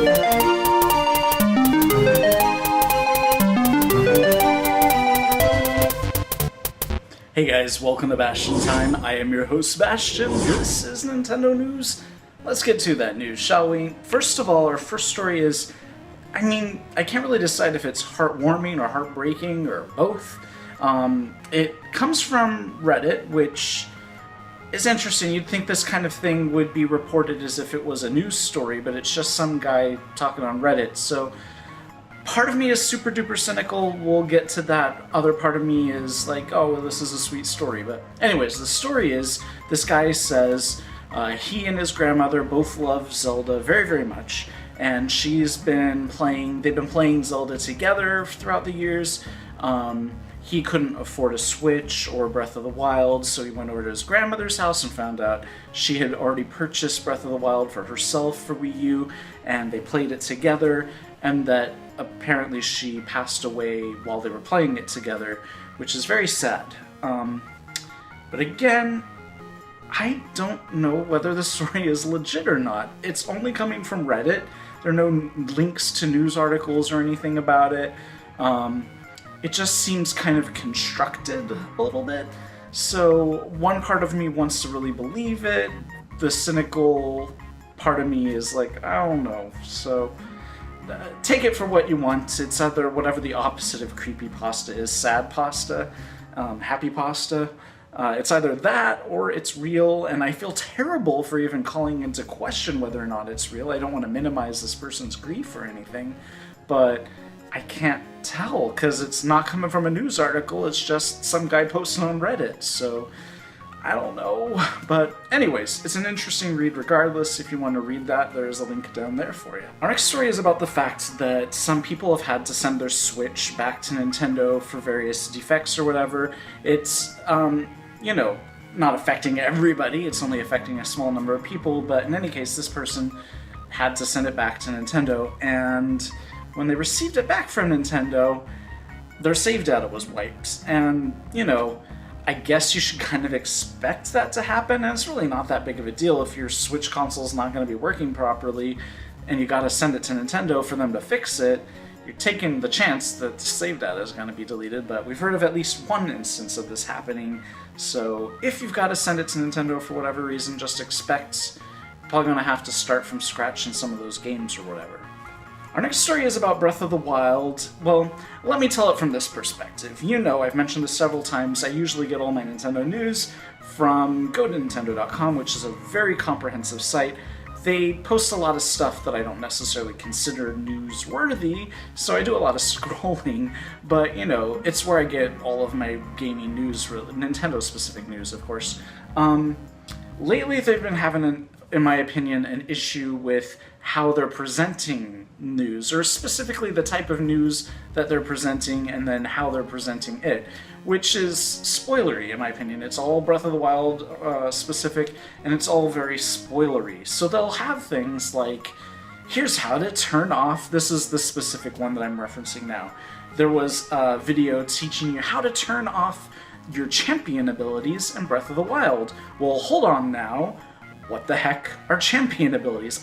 Hey guys, welcome to Bastion Time. I am your host, Bastion. This is Nintendo News. Let's get to that news, shall we? First of all, our first story is, I can't really decide if it's heartwarming or heartbreaking or both. It comes from Reddit, which is interesting. You'd think this kind of thing would be reported as if it was a news story, but it's just some guy talking on Reddit. So part of me is super duper cynical. We'll get to that. Other part of me is like, oh, well, this is a sweet story. But anyways, the story is, this guy says he and his grandmother both love Zelda very, very much. And they've been playing Zelda together throughout the years. He couldn't afford a Switch or Breath of the Wild, so he went over to his grandmother's house and found out she had already purchased Breath of the Wild for herself for Wii U, and they played it together, and that apparently she passed away while they were playing it together, which is very sad. But again, I don't know whether the story is legit or not. It's only coming from Reddit. There are no links to news articles or anything about it. It just seems kind of constructed a little bit. So one part of me wants to really believe it. The cynical part of me is like, I don't know. So take it for what you want. It's either whatever the opposite of creepypasta is, sad pasta, happy pasta. It's either that or it's real, and I feel terrible for even calling into question whether or not it's real. I don't want to minimize this person's grief or anything, but I can't tell because it's not coming from a news article. It's just some guy posting on Reddit, so I don't know. But anyways, it's an interesting read regardless. If you want to read that, there's a link down there for you. Our next story is about the fact that some people have had to send their Switch back to Nintendo for various defects or whatever. It's, not affecting everybody. It's only affecting a small number of people, but in any case, this person had to send it back to Nintendo, and when they received it back from Nintendo, their save data was wiped. And, I guess you should kind of expect that to happen, and it's really not that big of a deal if your Switch console's not going to be working properly and you gotta send it to Nintendo for them to fix it. You're taking the chance that the save data is going to be deleted, but we've heard of at least one instance of this happening, so if you've got to send it to Nintendo for whatever reason, just expect you're probably going to have to start from scratch in some of those games or whatever. Our next story is about Breath of the Wild. Well, let me tell it from this perspective. I've mentioned this several times, I usually get all my Nintendo news from GoToNintendo.com, which is a very comprehensive site. They post a lot of stuff that I don't necessarily consider newsworthy, so I do a lot of scrolling, but, it's where I get all of my gaming news, Nintendo-specific news, of course. Lately, they've been having, in my opinion, an issue with how they're presenting news, or specifically the type of news that they're presenting and then how they're presenting it, which is spoilery in my opinion. It's all Breath of the Wild specific, and it's all very spoilery. So they'll have things like, here's how to turn off, this is the specific one that I'm referencing now. There was a video teaching you how to turn off your champion abilities in Breath of the Wild. Well, hold on now. What the heck are champion abilities?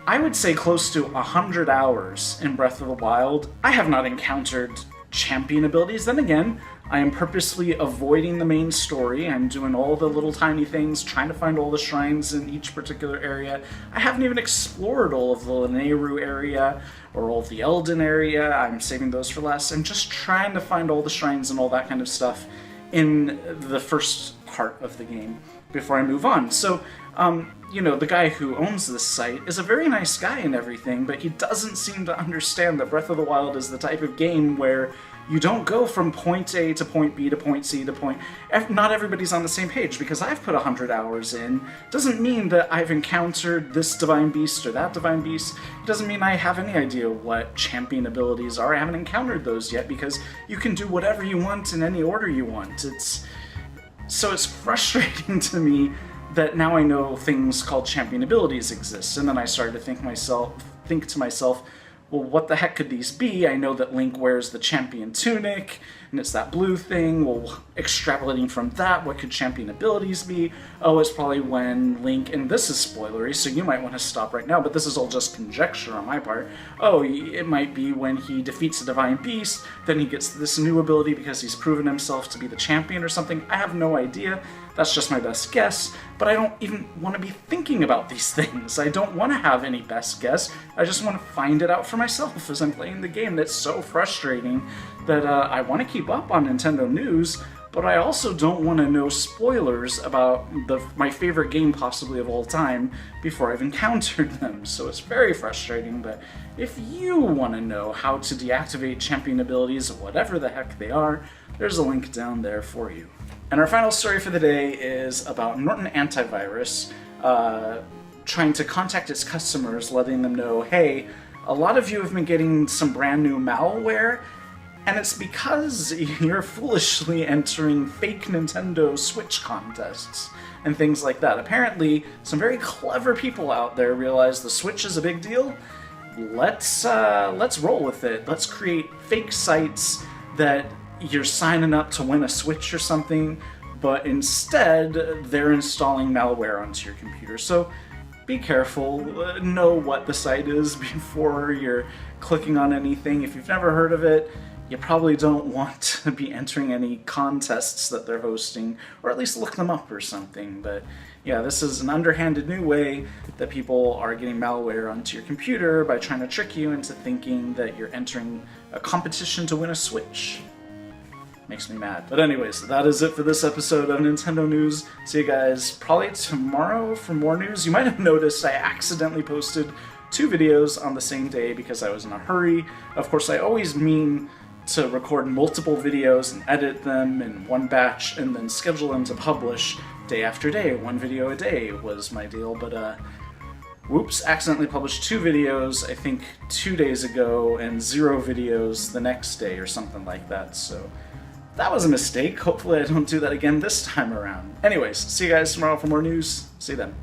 I would say close to 100 hours in Breath of the Wild. I have not encountered champion abilities. Then again, I am purposely avoiding the main story. I'm doing all the little tiny things, trying to find all the shrines in each particular area. I haven't even explored all of the Lanayru area or all of the Eldin area. I'm saving those for last. I'm just trying to find all the shrines and all that kind of stuff in the first part of the game before I move on. So, the guy who owns this site is a very nice guy and everything, but he doesn't seem to understand that Breath of the Wild is the type of game where you don't go from point A to point B to point C to point... Not everybody's on the same page, because I've put 100 hours in. Doesn't mean that I've encountered this divine beast or that divine beast. It doesn't mean I have any idea what champion abilities are. I haven't encountered those yet, because you can do whatever you want in any order you want. So it's frustrating to me that now I know things called champion abilities exist, and then I started to think to myself, well, what the heck could these be? I know that Link wears the champion tunic, and it's that blue thing. Well, extrapolating from that, what could champion abilities be? Oh, it's probably when Link, and this is spoilery, so you might want to stop right now, but this is all just conjecture on my part. Oh, it might be when he defeats a Divine Beast, then he gets this new ability because he's proven himself to be the champion or something. I have no idea. That's just my best guess, but I don't even want to be thinking about these things. I don't want to have any best guess. I just want to find it out for myself as I'm playing the game. That's so frustrating that I want to keep up on Nintendo news, but I also don't want to know spoilers about my favorite game possibly of all time before I've encountered them. So it's very frustrating, but if you want to know how to deactivate champion abilities, whatever the heck they are, there's a link down there for you. And our final story for the day is about Norton Antivirus trying to contact its customers, letting them know, hey, a lot of you have been getting some brand new malware, and it's because you're foolishly entering fake Nintendo Switch contests and things like that. Apparently, some very clever people out there realize the Switch is a big deal. Let's roll with it. Let's create fake sites that you're signing up to win a Switch or something, but instead they're installing malware onto your computer. So be careful, know what the site is before you're clicking on anything. If you've never heard of it, you probably don't want to be entering any contests that they're hosting, or at least look them up or something. But yeah, this is an underhanded new way that people are getting malware onto your computer by trying to trick you into thinking that you're entering a competition to win a Switch. Makes me mad. But anyways, that is it for this episode of Nintendo News. See you guys probably tomorrow for more news. You might have noticed I accidentally posted 2 videos on the same day because I was in a hurry. Of course, I always mean to record multiple videos and edit them in one batch and then schedule them to publish day after day. 1 video a day was my deal, but whoops, accidentally published 2 videos, I think 2 days ago, and 0 videos the next day or something like that, so that was a mistake. Hopefully I don't do that again this time around. Anyways, see you guys tomorrow for more news. See you then.